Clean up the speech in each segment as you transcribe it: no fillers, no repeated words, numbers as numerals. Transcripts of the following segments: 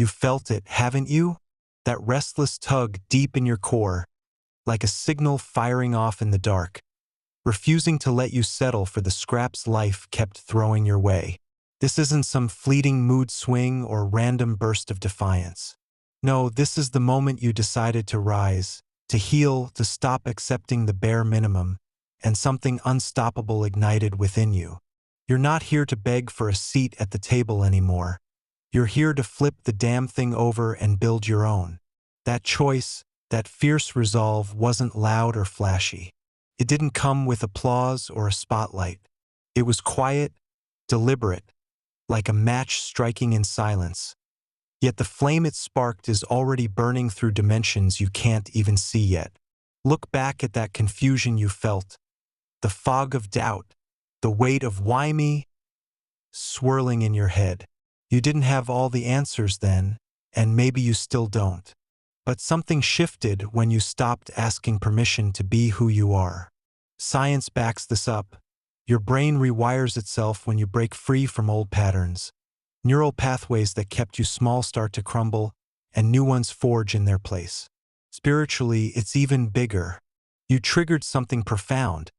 You felt it, haven't you? That restless tug deep in your core, like a signal firing off in the dark, refusing to let you settle for the scraps life kept throwing your way. This isn't some fleeting mood swing or random burst of defiance. No, this is the moment you decided to rise, to heal, to stop accepting the bare minimum, and something unstoppable ignited within you. You're not here to beg for a seat at the table anymore. You're here to flip the damn thing over and build your own. That choice, that fierce resolve wasn't loud or flashy. It didn't come with applause or a spotlight. It was quiet, deliberate, like a match striking in silence. Yet the flame it sparked is already burning through dimensions you can't even see yet. Look back at that confusion you felt, the fog of doubt, the weight of why me swirling in your head. You didn't have all the answers then, and maybe you still don't. But something shifted when you stopped asking permission to be who you are. Science backs this up. Your brain rewires itself when you break free from old patterns. Neural pathways that kept you small start to crumble, and new ones forge in their place. Spiritually, it's even bigger. You triggered something profound,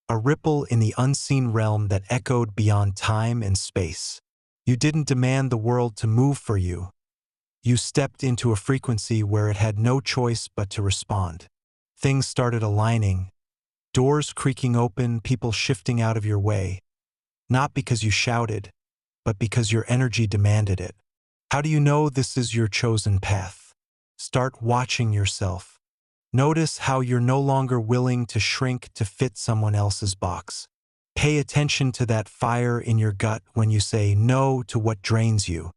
a ripple in the unseen realm that echoed beyond time and space. You didn't demand the world to move for you. You stepped into a frequency where it had no choice but to respond. Things started aligning, doors creaking open, people shifting out of your way, not because you shouted, but because your energy demanded it. How do you know this is your chosen path? Start watching yourself. Notice how you're no longer willing to shrink to fit someone else's box. Pay attention to that fire in your gut when you say no to what drains you.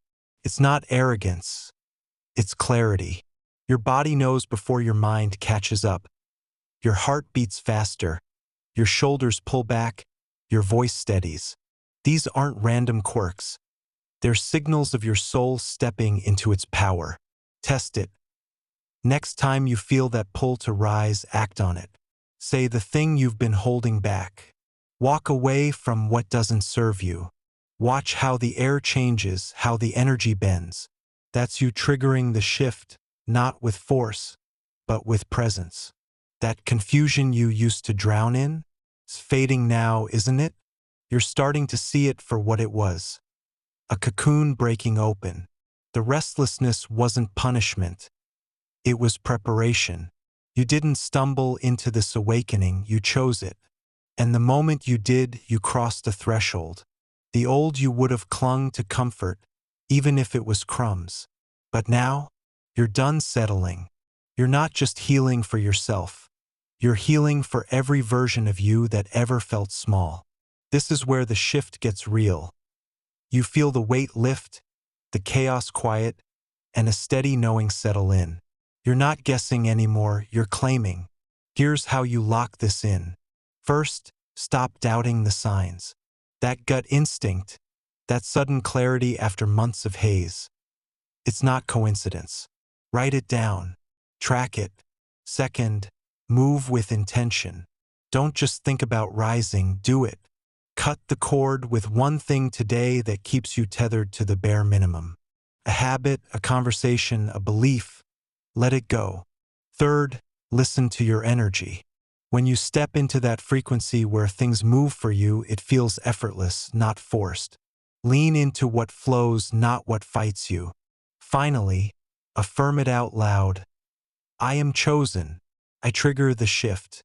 It's not arrogance. It's clarity. Your body knows before your mind catches up. Your heart beats faster. Your shoulders pull back. Your voice steadies. These aren't random quirks. They're signals of your soul stepping into its power. Test it. Next time you feel that pull to rise, act on it. Say the thing you've been holding back. Walk away from what doesn't serve you. Watch how the air changes, how the energy bends. That's you triggering the shift, not with force, but with presence. That confusion you used to drown in is fading now, isn't it? You're starting to see it for what it was. A cocoon breaking open. The restlessness wasn't punishment. It was preparation. You didn't stumble into this awakening, you chose it. And the moment you did, you crossed a threshold. The old you would have clung to comfort, even if it was crumbs. But now, you're done settling. You're not just healing for yourself. You're healing for every version of you that ever felt small. This is where the shift gets real. You feel the weight lift, the chaos quiet, and a steady knowing settle in. You're not guessing anymore, you're claiming. Here's how you lock this in. First, stop doubting the signs. That gut instinct, that sudden clarity after months of haze. It's not coincidence. Write it down. Track it. Second, move with intention. Don't just think about rising, do it. Cut the cord with one thing today that keeps you tethered to the bare minimum. A habit, a conversation, a belief. Let it go. Third, listen to your energy. When you step into that frequency where things move for you, it feels effortless, not forced. Lean into what flows, not what fights you. Finally, affirm it out loud. I am chosen. I trigger the shift.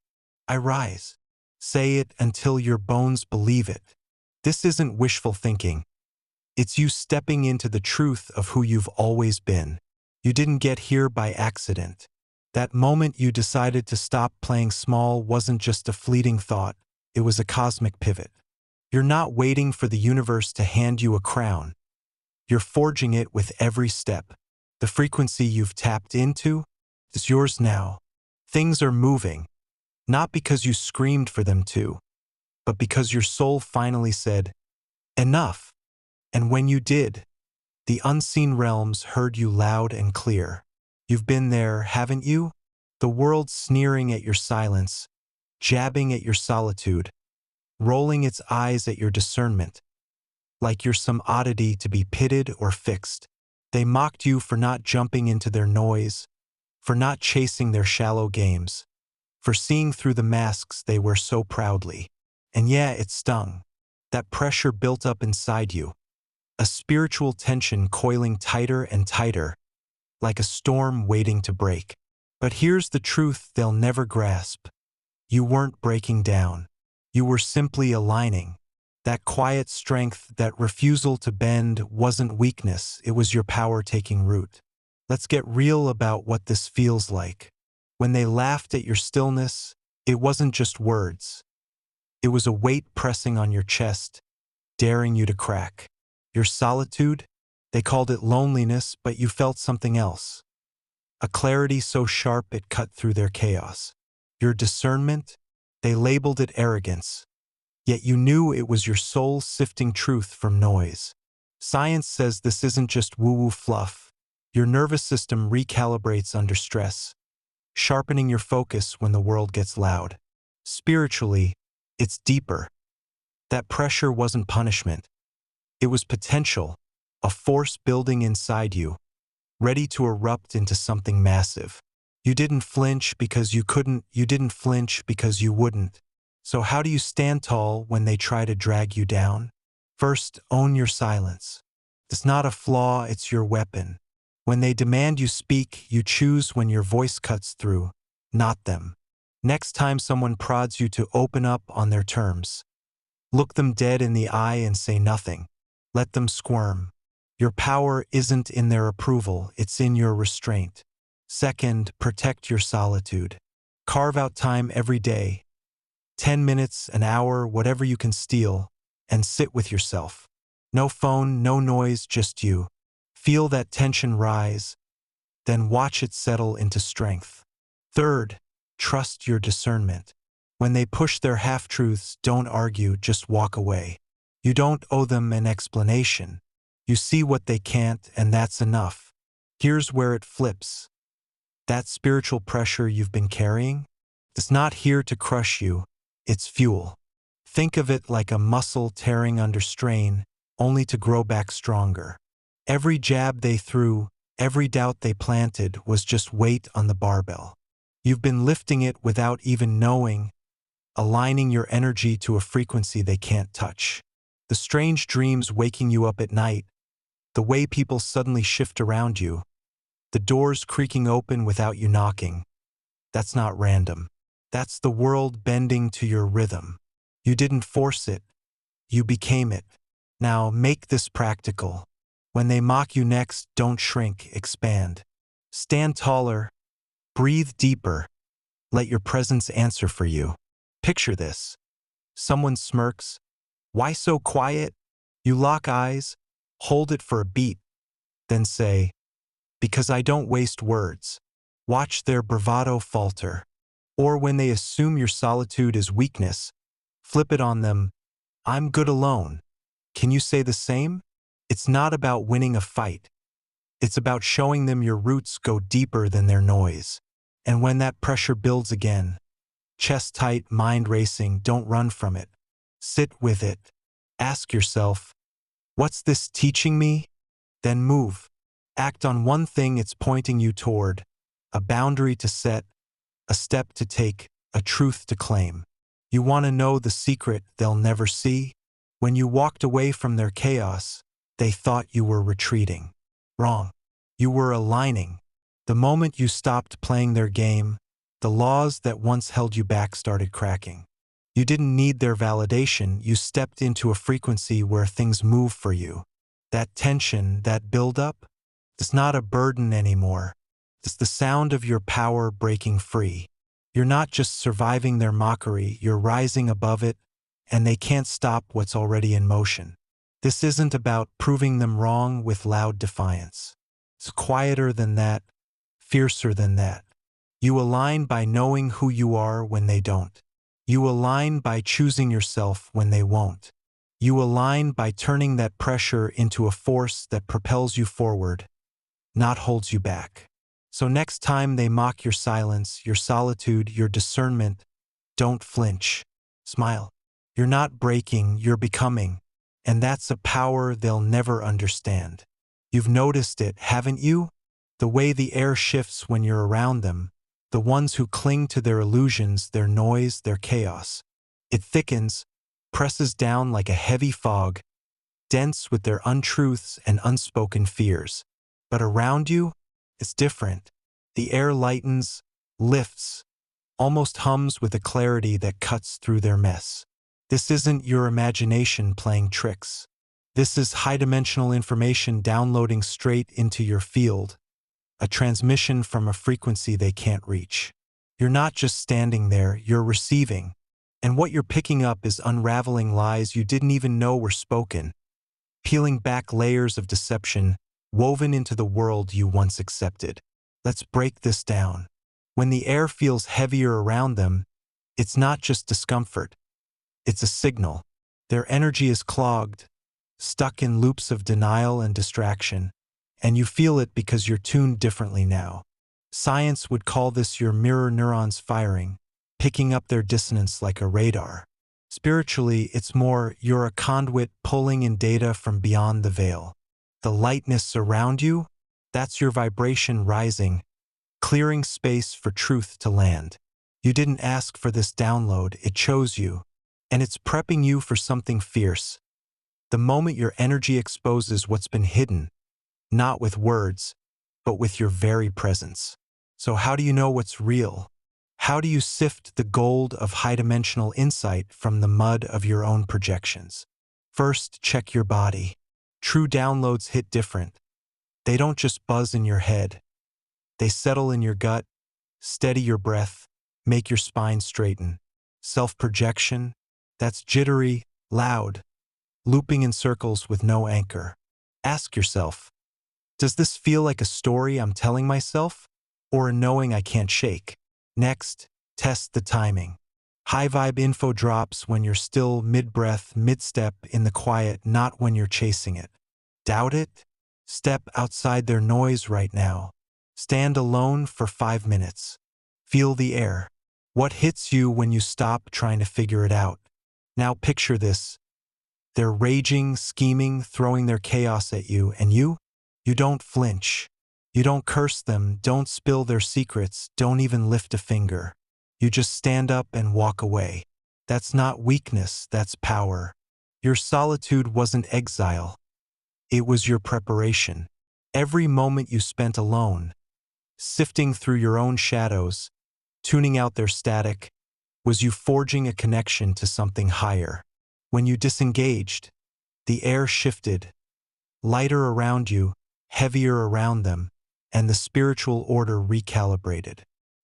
I rise. Say it until your bones believe it. This isn't wishful thinking. It's you stepping into the truth of who you've always been. You didn't get here by accident. That moment you decided to stop playing small wasn't just a fleeting thought, it was a cosmic pivot. You're not waiting for the universe to hand you a crown. You're forging it with every step. The frequency you've tapped into is yours now. Things are moving, not because you screamed for them to, but because your soul finally said, enough. And when you did, the unseen realms heard you loud and clear. You've been there, haven't you? The world sneering at your silence, jabbing at your solitude, rolling its eyes at your discernment, like you're some oddity to be pitted or fixed. They mocked you for not jumping into their noise, for not chasing their shallow games, for seeing through the masks they wear so proudly. And yeah, it stung. That pressure built up inside you, a spiritual tension coiling tighter and tighter, like a storm waiting to break. But here's the truth they'll never grasp. You weren't breaking down. You were simply aligning. That quiet strength, that refusal to bend, wasn't weakness, it was your power taking root. Let's get real about what this feels like. When they laughed at your stillness, it wasn't just words. It was a weight pressing on your chest, daring you to crack. Your solitude? They called it loneliness, but you felt something else. A clarity so sharp it cut through their chaos. Your discernment? They labeled it arrogance. Yet you knew it was your soul sifting truth from noise. Science says this isn't just woo-woo fluff. Your nervous system recalibrates under stress, sharpening your focus when the world gets loud. Spiritually, it's deeper. That pressure wasn't punishment. It was potential, a force building inside you, ready to erupt into something massive. You didn't flinch because you couldn't, you didn't flinch because you wouldn't. So how do you stand tall when they try to drag you down? First, own your silence. It's not a flaw, it's your weapon. When they demand you speak, you choose when your voice cuts through, not them. Next time someone prods you to open up on their terms, look them dead in the eye and say nothing. Let them squirm. Your power isn't in their approval, it's in your restraint. Second, protect your solitude. Carve out time every day, 10 minutes, an hour, whatever you can steal, and sit with yourself. No phone, no noise, just you. Feel that tension rise, then watch it settle into strength. Third, trust your discernment. When they push their half-truths, don't argue, just walk away. You don't owe them an explanation. You see what they can't, and that's enough. Here's where it flips. That spiritual pressure you've been carrying is not here to crush you, it's fuel. Think of it like a muscle tearing under strain, only to grow back stronger. Every jab they threw, every doubt they planted was just weight on the barbell. You've been lifting it without even knowing, aligning your energy to a frequency they can't touch. The strange dreams waking you up at night, the way people suddenly shift around you, the doors creaking open without you knocking. That's not random. That's the world bending to your rhythm. You didn't force it. You became it. Now make this practical. When they mock you next, don't shrink, expand. Stand taller. Breathe deeper. Let your presence answer for you. Picture this. Someone smirks. Why so quiet? You lock eyes, hold it for a beat, then say, because I don't waste words. Watch their bravado falter. Or when they assume your solitude is weakness, flip it on them. I'm good alone. Can you say the same? It's not about winning a fight. It's about showing them your roots go deeper than their noise. And when that pressure builds again, chest tight, mind racing, don't run from it. Sit with it. Ask yourself, what's this teaching me? Then move. Act on one thing it's pointing you toward, a boundary to set, a step to take, a truth to claim. You want to know the secret they'll never see? When you walked away from their chaos, they thought you were retreating. Wrong. You were aligning. The moment you stopped playing their game, the laws that once held you back started cracking. You didn't need their validation, you stepped into a frequency where things move for you. That tension, that buildup, it's not a burden anymore. It's the sound of your power breaking free. You're not just surviving their mockery, you're rising above it, and they can't stop what's already in motion. This isn't about proving them wrong with loud defiance. It's quieter than that, fiercer than that. You align by knowing who you are when they don't. You align by choosing yourself when they won't. You align by turning that pressure into a force that propels you forward, not holds you back. So next time they mock your silence, your solitude, your discernment, don't flinch. Smile. You're not breaking, you're becoming. And that's a power they'll never understand. You've noticed it, haven't you? The way the air shifts when you're around them, the ones who cling to their illusions, their noise, their chaos. It thickens, presses down like a heavy fog, dense with their untruths and unspoken fears. But around you, it's different. The air lightens, lifts, almost hums with a clarity that cuts through their mess. This isn't your imagination playing tricks. This is high-dimensional information downloading straight into your field, a transmission from a frequency they can't reach. You're not just standing there, you're receiving. And what you're picking up is unraveling lies you didn't even know were spoken, peeling back layers of deception woven into the world you once accepted. Let's break this down. When the air feels heavier around them, it's not just discomfort. It's a signal. Their energy is clogged, stuck in loops of denial and distraction, and you feel it because you're tuned differently now. Science would call this your mirror neurons firing, picking up their dissonance like a radar. Spiritually, it's more you're a conduit pulling in data from beyond the veil. The lightness around you, that's your vibration rising, clearing space for truth to land. You didn't ask for this download, it chose you, and it's prepping you for something fierce. The moment your energy exposes what's been hidden, not with words, but with your very presence. So how do you know what's real? How do you sift the gold of high-dimensional insight from the mud of your own projections? First, check your body. True downloads hit different. They don't just buzz in your head. They settle in your gut, steady your breath, make your spine straighten. Self-projection, that's jittery, loud, looping in circles with no anchor. Ask yourself, does this feel like a story I'm telling myself, or a knowing I can't shake? Next, test the timing. High vibe info drops when you're still mid-breath, mid-step in the quiet, not when you're chasing it. Doubt it? Step outside their noise right now. Stand alone for 5 minutes. Feel the air. What hits you when you stop trying to figure it out? Now picture this. They're raging, scheming, throwing their chaos at you, and you don't flinch. You don't curse them, don't spill their secrets, don't even lift a finger. You just stand up and walk away. That's not weakness, that's power. Your solitude wasn't exile. It was your preparation. Every moment you spent alone, sifting through your own shadows, tuning out their static, was you forging a connection to something higher. When you disengaged, the air shifted, lighter around you, heavier around them, and the spiritual order recalibrated.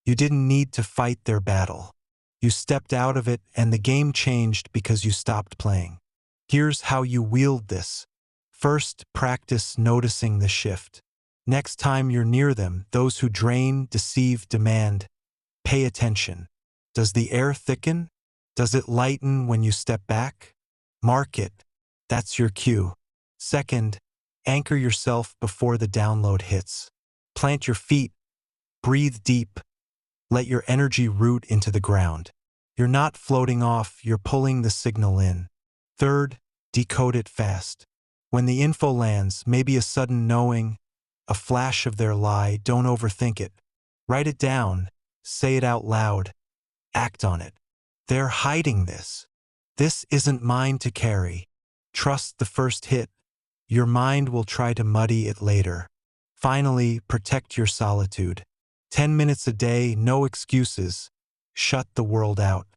You didn't need to fight their battle. You stepped out of it and the game changed because you stopped playing. Here's how you wield this. First, practice noticing the shift. Next time you're near them, those who drain, deceive, demand, pay attention. Does the air thicken? Does it lighten when you step back? Mark it. That's your cue. Second, anchor yourself before the download hits. Plant your feet. Breathe deep. Let your energy root into the ground. You're not floating off, you're pulling the signal in. Third, decode it fast. When the info lands, maybe a sudden knowing, a flash of their lie, don't overthink it. Write it down. Say it out loud. Act on it. They're hiding this. This isn't mine to carry. Trust the first hit. Your mind will try to muddy it later. Finally, protect your solitude. 10 minutes a day, no excuses. Shut the world out.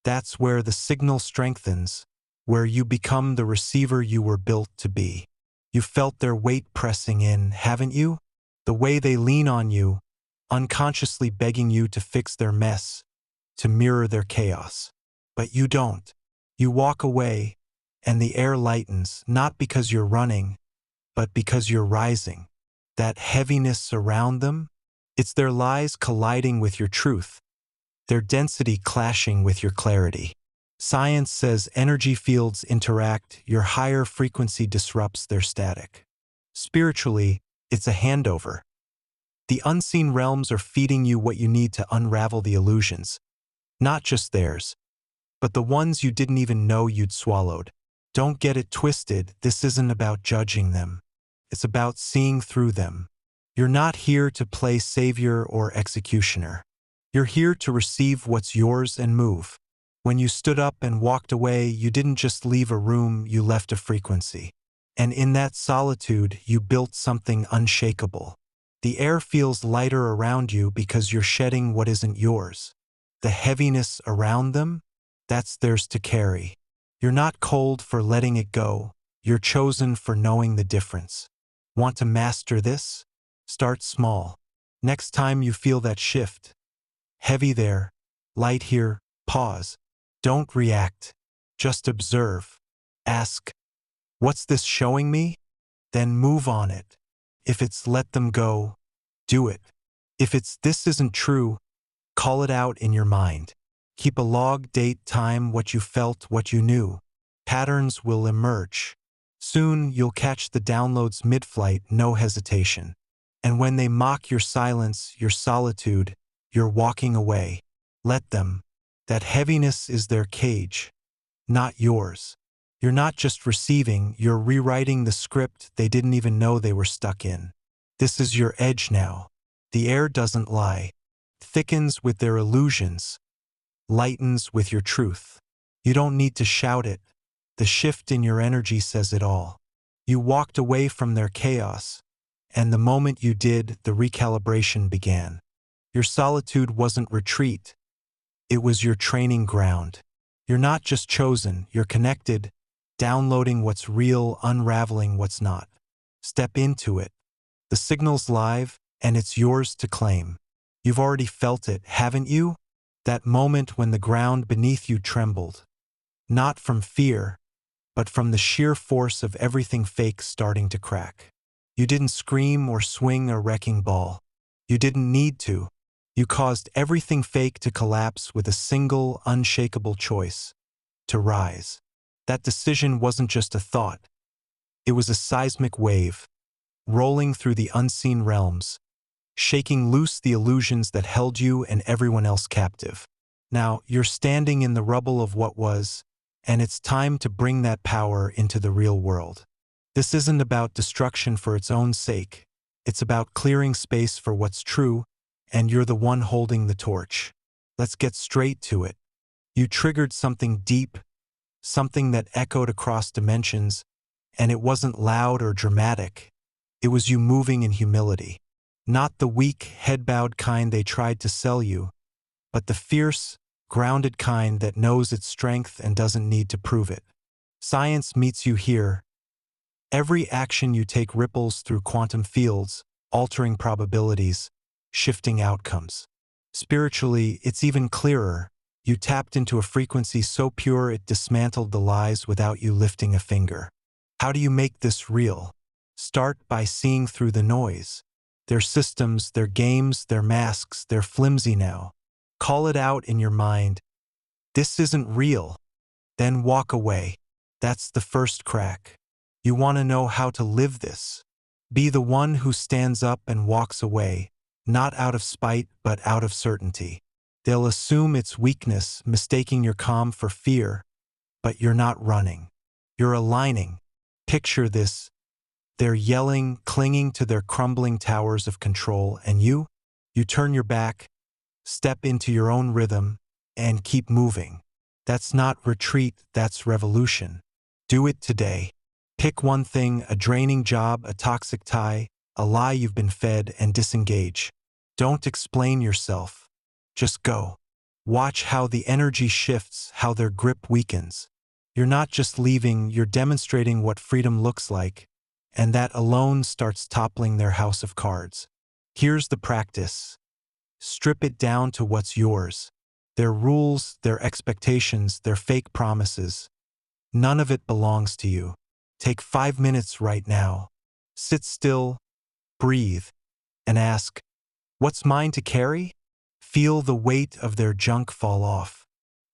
That's where the signal strengthens, where you become the receiver you were built to be. You felt their weight pressing in, haven't you? The way they lean on you, unconsciously begging you to fix their mess, to mirror their chaos. But you don't. You walk away, and the air lightens, not because you're running, but because you're rising. That heaviness around them, it's their lies colliding with your truth, their density clashing with your clarity. Science says energy fields interact, your higher frequency disrupts their static. Spiritually, it's a handover. The unseen realms are feeding you what you need to unravel the illusions, not just theirs, but the ones you didn't even know you'd swallowed. Don't get it twisted, this isn't about judging them. It's about seeing through them. You're not here to play savior or executioner. You're here to receive what's yours and move. When you stood up and walked away, you didn't just leave a room, you left a frequency. And in that solitude, you built something unshakable. The air feels lighter around you because you're shedding what isn't yours. The heaviness around them, that's theirs to carry. You're not cold for letting it go. You're chosen for knowing the difference. Want to master this? Start small. Next time you feel that shift, heavy there, light here, pause. Don't react. Just observe. Ask, what's this showing me? Then move on it. If it's let them go, do it. If it's this isn't true, call it out in your mind. Keep a log, date, time, what you felt, what you knew. Patterns will emerge. Soon you'll catch the downloads mid-flight, no hesitation. And when they mock your silence, your solitude, you're walking away. Let them. That heaviness is their cage, not yours. You're not just receiving, you're rewriting the script they didn't even know they were stuck in. This is your edge now. The air doesn't lie. Thickens with their illusions. Lightens with your truth. You don't need to shout it. The shift in your energy says it all. You walked away from their chaos, and the moment you did, the recalibration began. Your solitude wasn't retreat. It was your training ground. You're not just chosen, you're connected, downloading what's real, unraveling what's not. Step into it. The signal's live, and it's yours to claim. You've already felt it, haven't you? That moment when the ground beneath you trembled. Not from fear, but from the sheer force of everything fake starting to crack. You didn't scream or swing a wrecking ball. You didn't need to. You caused everything fake to collapse with a single, unshakable choice: to rise. That decision wasn't just a thought. It was a seismic wave, rolling through the unseen realms, shaking loose the illusions that held you and everyone else captive. Now, you're standing in the rubble of what was, and it's time to bring that power into the real world. This isn't about destruction for its own sake. It's about clearing space for what's true, and you're the one holding the torch. Let's get straight to it. You triggered something deep, something that echoed across dimensions, and it wasn't loud or dramatic. It was you moving in humility. Not the weak, head-bowed kind they tried to sell you, but the fierce, grounded kind that knows its strength and doesn't need to prove it. Science meets you here. Every action you take ripples through quantum fields, altering probabilities, shifting outcomes. Spiritually, it's even clearer. You tapped into a frequency so pure it dismantled the lies without you lifting a finger. How do you make this real? Start by seeing through the noise. Their systems, their games, their masks, they're flimsy now. Call it out in your mind. This isn't real. Then walk away. That's the first crack. You want to know how to live this. Be the one who stands up and walks away, not out of spite, but out of certainty. They'll assume it's weakness, mistaking your calm for fear, but you're not running. You're aligning. Picture this. They're yelling, clinging to their crumbling towers of control, and you turn your back, step into your own rhythm, and keep moving. That's not retreat, that's revolution. Do it today. Pick one thing: a draining job, a toxic tie, a lie you've been fed, and disengage. Don't explain yourself. Just go. Watch how the energy shifts, how their grip weakens. You're not just leaving, you're demonstrating what freedom looks like, and that alone starts toppling their house of cards. Here's the practice. Strip it down to what's yours. Their rules, their expectations, their fake promises. None of it belongs to you. Take 5 minutes right now. Sit still, breathe, and ask, what's mine to carry? Feel the weight of their junk fall off.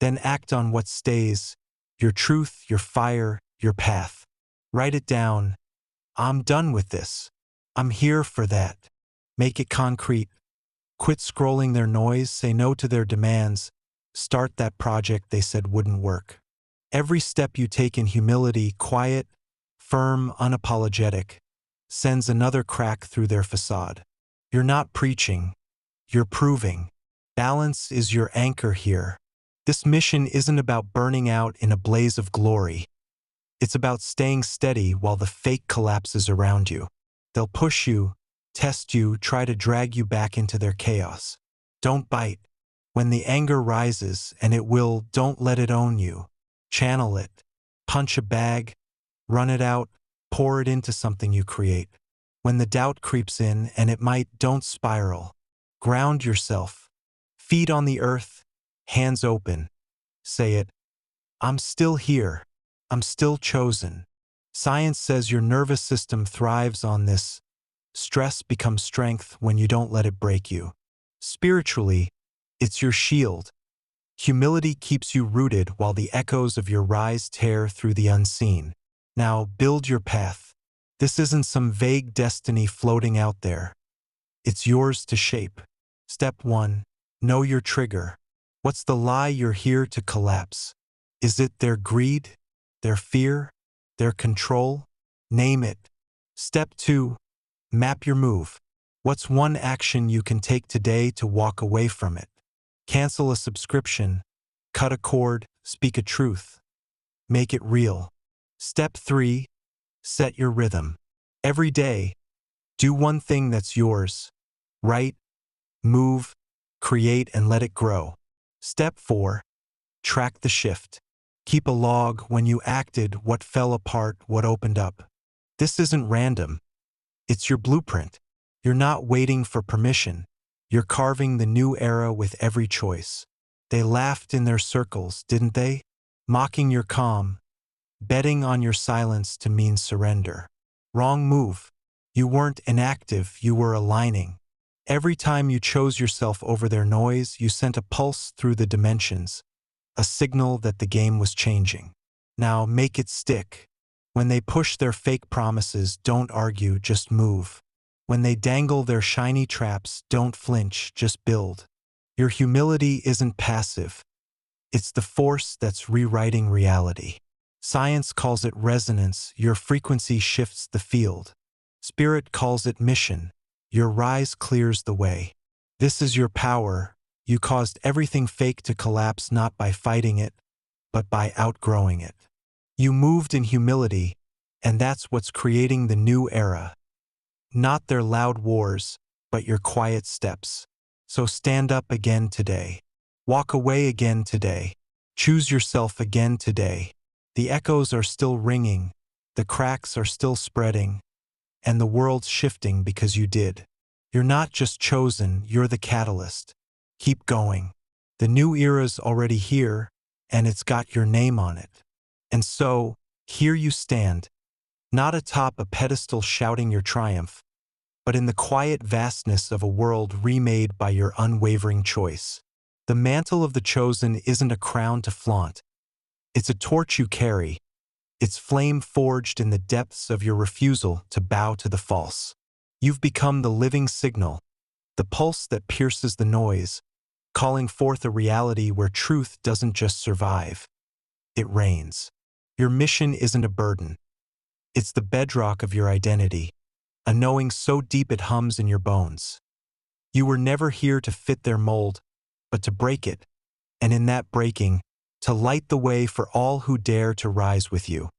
Then act on what stays, your truth, your fire, your path. Write it down. I'm done with this. I'm here for that. Make it concrete. Quit scrolling their noise, say no to their demands. Start that project they said wouldn't work. Every step you take in humility, quiet, firm, unapologetic. sends another crack through their facade. You're not preaching, you're proving. Balance is your anchor here. This mission isn't about burning out in a blaze of glory. It's about staying steady while the fake collapses around you. They'll push you, test you, try to drag you back into their chaos. Don't bite. When the anger rises, and it will, don't let it own you. Channel it. Punch a bag, run it out, pour it into something you create. When the doubt creeps in, and it might, don't spiral. Ground yourself. Feet on the earth, hands open. Say it. I'm still here. I'm still chosen. Science says your nervous system thrives on this. Stress becomes strength when you don't let it break you. Spiritually, it's your shield. Humility keeps you rooted while the echoes of your rise tear through the unseen. Now, build your path. This isn't some vague destiny floating out there. It's yours to shape. Step 1. Know your trigger. What's the lie you're here to collapse? Is it their greed? Their fear? Their control? Name it. Step 2. Map your move. What's one action you can take today to walk away from it? Cancel a subscription. Cut a cord. Speak a truth. Make it real. Step 3. Set your rhythm. Every day, do one thing that's yours. Write, move, create, and let it grow. Step 4. Track the shift. Keep a log when you acted, what fell apart, what opened up. This isn't random. It's your blueprint. You're not waiting for permission. You're carving the new era with every choice. They laughed in their circles, didn't they? Mocking your calm, betting on your silence to mean surrender. Wrong move. You weren't inactive, you were aligning. Every time you chose yourself over their noise, you sent a pulse through the dimensions, a signal that the game was changing. Now make it stick. When they push their fake promises, don't argue, just move. When they dangle their shiny traps, don't flinch, just build. Your humility isn't passive. It's the force that's rewriting reality. Science calls it resonance, your frequency shifts the field. Spirit calls it mission, your rise clears the way. This is your power. You caused everything fake to collapse not by fighting it, but by outgrowing it. You moved in humility, and that's what's creating the new era. Not their loud wars, but your quiet steps. So stand up again today. Walk away again today. Choose yourself again today. The echoes are still ringing, the cracks are still spreading, and the world's shifting because you did. You're not just chosen, you're the catalyst. Keep going. The new era's already here, and it's got your name on it. And so, here you stand, not atop a pedestal shouting your triumph, but in the quiet vastness of a world remade by your unwavering choice. The mantle of the chosen isn't a crown to flaunt. It's a torch you carry, its flame forged in the depths of your refusal to bow to the false. You've become the living signal, the pulse that pierces the noise, calling forth a reality where truth doesn't just survive, it reigns. Your mission isn't a burden. It's the bedrock of your identity, a knowing so deep it hums in your bones. You were never here to fit their mold, but to break it, and in that breaking, to light the way for all who dare to rise with you.